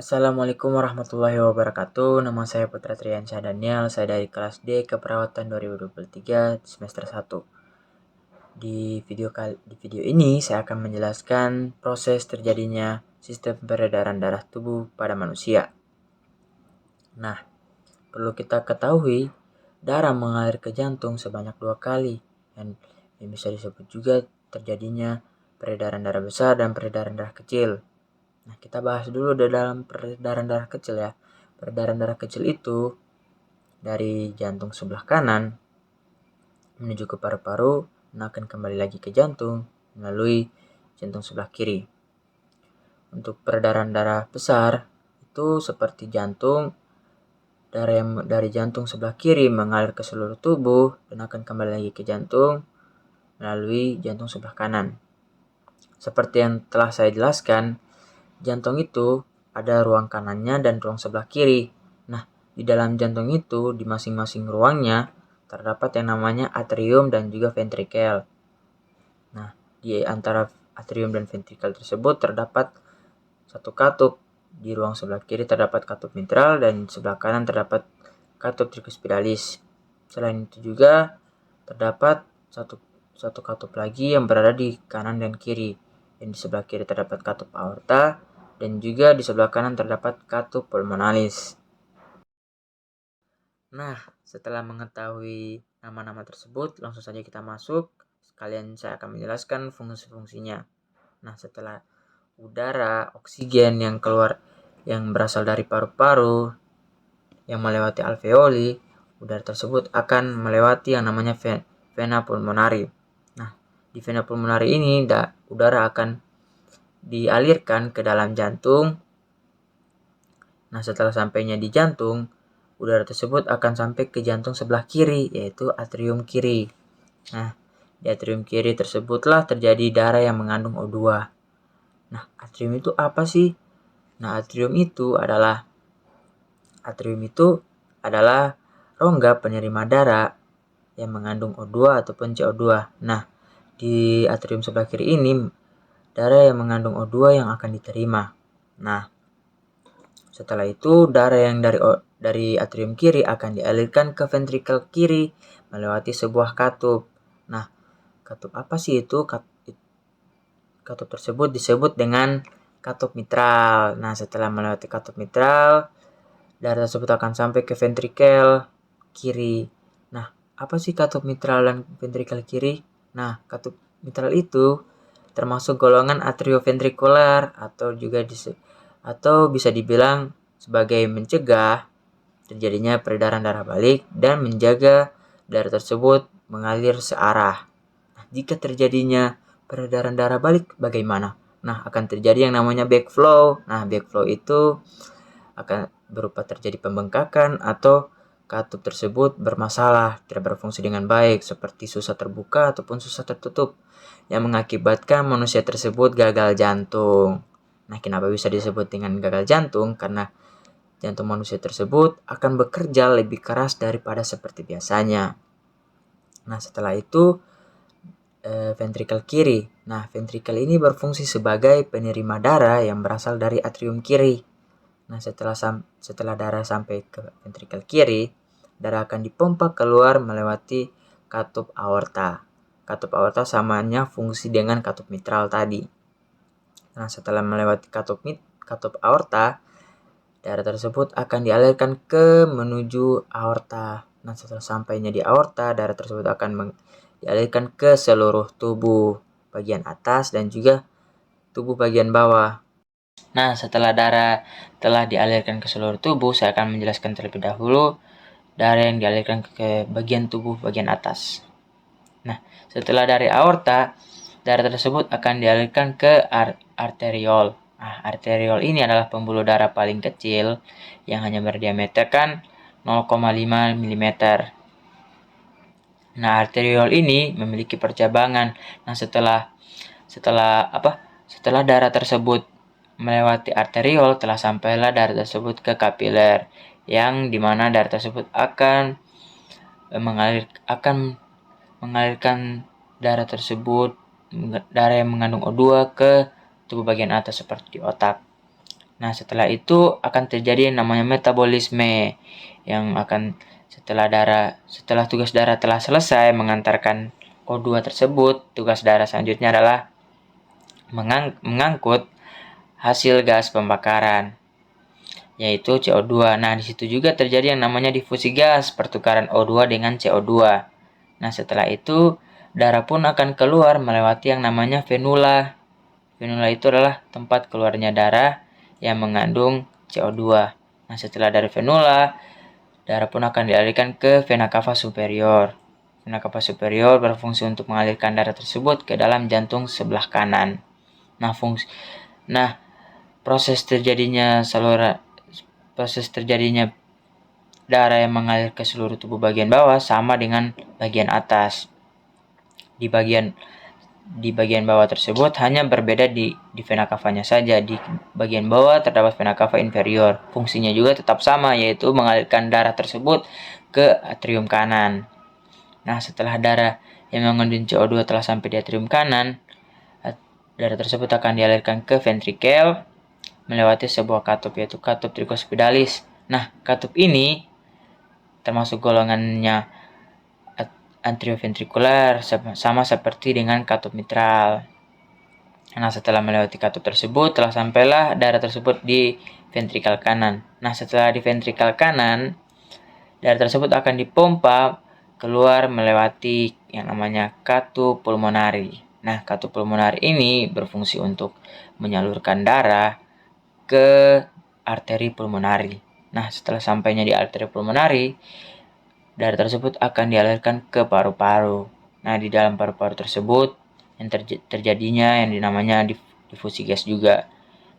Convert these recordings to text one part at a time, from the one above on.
Assalamualaikum warahmatullahi wabarakatuh. Nama saya Putra Triansyah Daniel. Saya dari kelas D Keperawatan 2023 semester 1. Di video ini saya akan menjelaskan proses terjadinya sistem peredaran darah tubuh pada manusia. Nah, perlu kita ketahui, darah mengalir ke jantung sebanyak 2 kali dan yang bisa disebut juga terjadinya peredaran darah besar dan peredaran darah kecil. Nah, kita bahas dulu di dalam peredaran darah kecil ya. Peredaran darah kecil itu dari jantung sebelah kanan menuju ke paru-paru dan akan kembali lagi ke jantung melalui jantung sebelah kiri. Untuk peredaran darah besar itu seperti jantung, darah yang dari jantung sebelah kiri mengalir ke seluruh tubuh dan akan kembali lagi ke jantung melalui jantung sebelah kanan. Seperti yang telah saya jelaskan, jantung itu ada ruang kanannya dan ruang sebelah kiri. Nah, di dalam jantung itu, di masing-masing ruangnya, terdapat yang namanya atrium dan juga ventrikel. Nah, di antara atrium dan ventrikel tersebut terdapat satu katup. Di ruang sebelah kiri terdapat katup mitral dan sebelah kanan terdapat katup tricuspidalis. Selain itu juga terdapat satu katup lagi yang berada di kanan dan kiri. Dan di sebelah kiri terdapat katup aorta dan juga di sebelah kanan terdapat katup pulmonalis. Nah, setelah mengetahui nama-nama tersebut, langsung saja kita masuk. Sekalian saya akan menjelaskan fungsi-fungsinya. Nah, setelah udara, oksigen yang keluar yang berasal dari paru-paru yang melewati alveoli, udara tersebut akan melewati yang namanya vena pulmonari. Nah, di vena pulmonari ini udara akan dialirkan ke dalam jantung. Nah, setelah sampainya di jantung, udara tersebut akan sampai ke jantung sebelah kiri, yaitu atrium kiri. Nah, di atrium kiri tersebutlah terjadi darah yang mengandung O2. Nah, atrium itu apa sih? Nah, atrium itu adalah rongga penerima darah yang mengandung O2 ataupun CO2. Nah, di atrium sebelah kiri ini darah yang mengandung O2 yang akan diterima. Nah, setelah itu darah yang dari atrium kiri akan dialirkan ke ventrikel kiri melewati sebuah katup. Nah, katup apa sih itu? Katup tersebut disebut dengan katup mitral. Nah, setelah melewati katup mitral, darah tersebut akan sampai ke ventrikel kiri. Nah, apa sih katup mitral dan ventrikel kiri? Nah, katup mitral itu termasuk golongan atrioventrikular atau bisa dibilang sebagai mencegah terjadinya peredaran darah balik dan menjaga darah tersebut mengalir searah. Nah, jika terjadinya peredaran darah balik bagaimana? Nah, akan terjadi yang namanya backflow. Nah, backflow itu akan berupa terjadi pembengkakan atau katup tersebut bermasalah, tidak berfungsi dengan baik, seperti susah terbuka ataupun susah tertutup, yang mengakibatkan manusia tersebut gagal jantung. Nah, kenapa bisa disebut dengan gagal jantung? Karena jantung manusia tersebut akan bekerja lebih keras daripada seperti biasanya. Nah, setelah itu ventrikel kiri. Nah, ventrikel ini berfungsi sebagai penerima darah yang berasal dari atrium kiri. Nah, setelah darah sampai ke ventrikel kiri, darah akan dipompa keluar melewati katup aorta. Katup aorta samanya fungsi dengan katup mitral tadi. Nah, setelah melewati katup aorta, darah tersebut akan dialirkan ke menuju aorta. Nah, setelah sampainya di aorta, darah tersebut akan dialirkan ke seluruh tubuh bagian atas dan juga tubuh bagian bawah. Nah, setelah darah telah dialirkan ke seluruh tubuh, saya akan menjelaskan terlebih dahulu darah yang dialirkan ke bagian tubuh bagian atas. Nah, setelah dari aorta, darah tersebut akan dialirkan ke arteriol. Nah, arteriol ini adalah pembuluh darah paling kecil yang hanya berdiameter 0,5 mm. Nah, arteriol ini memiliki percabangan. Nah, setelah darah tersebut melewati arteriol, telah sampailah darah tersebut ke kapiler, yang dimana darah tersebut akan mengalirkan darah tersebut, darah yang mengandung O2 ke tubuh bagian atas seperti otak. Nah, setelah itu akan terjadi yang namanya metabolisme, yang akan setelah tugas darah telah selesai mengantarkan O2 tersebut, tugas darah selanjutnya adalah mengangkut hasil gas pembakaran, yaitu CO2. Nah, di situ juga terjadi yang namanya difusi gas, pertukaran O2 dengan CO2. Nah, setelah itu darah pun akan keluar melewati yang namanya venula. Venula itu adalah tempat keluarnya darah yang mengandung CO2. Nah, setelah dari venula, darah pun akan dialirkan ke vena cava superior. Vena cava superior berfungsi untuk mengalirkan darah tersebut ke dalam jantung sebelah kanan. Nah, proses terjadinya darah yang mengalir ke seluruh tubuh bagian bawah sama dengan bagian atas. Di bagian bawah tersebut hanya berbeda di vena cavanya saja. Di bagian bawah terdapat vena cava inferior. Fungsinya juga tetap sama, yaitu mengalirkan darah tersebut ke atrium kanan. Nah, setelah darah yang mengandung CO2 telah sampai di atrium kanan, darah tersebut akan dialirkan ke ventrikel melewati sebuah katup, yaitu katup tricuspidalis. Nah, katup ini termasuk golongannya atrioventrikular, sama seperti dengan katup mitral. Nah, setelah melewati katup tersebut, telah sampailah darah tersebut di ventrikel kanan. Nah, setelah di ventrikel kanan, darah tersebut akan dipompa keluar melewati yang namanya katup pulmonari. Nah, katup pulmonari ini berfungsi untuk menyalurkan darah ke arteri pulmonari. Nah, setelah sampainya di arteri pulmonari, darah tersebut akan dialirkan ke paru-paru. Nah, di dalam paru-paru tersebut yang terjadinya yang dinamanya difusi gas juga.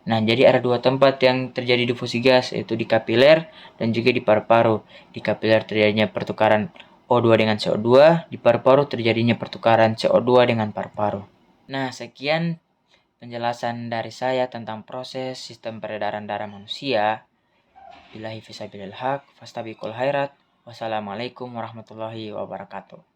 Nah, jadi ada dua tempat yang terjadi difusi gas, yaitu di kapiler dan juga di paru-paru. Di kapiler terjadinya pertukaran O2 dengan CO2, di paru-paru terjadinya pertukaran CO2 dengan paru-paru. Nah, sekian penjelasan dari saya tentang proses sistem peredaran darah manusia. Billahi fisabilil haq, fastabiqul khairat. Wassalamualaikum warahmatullahi wabarakatuh.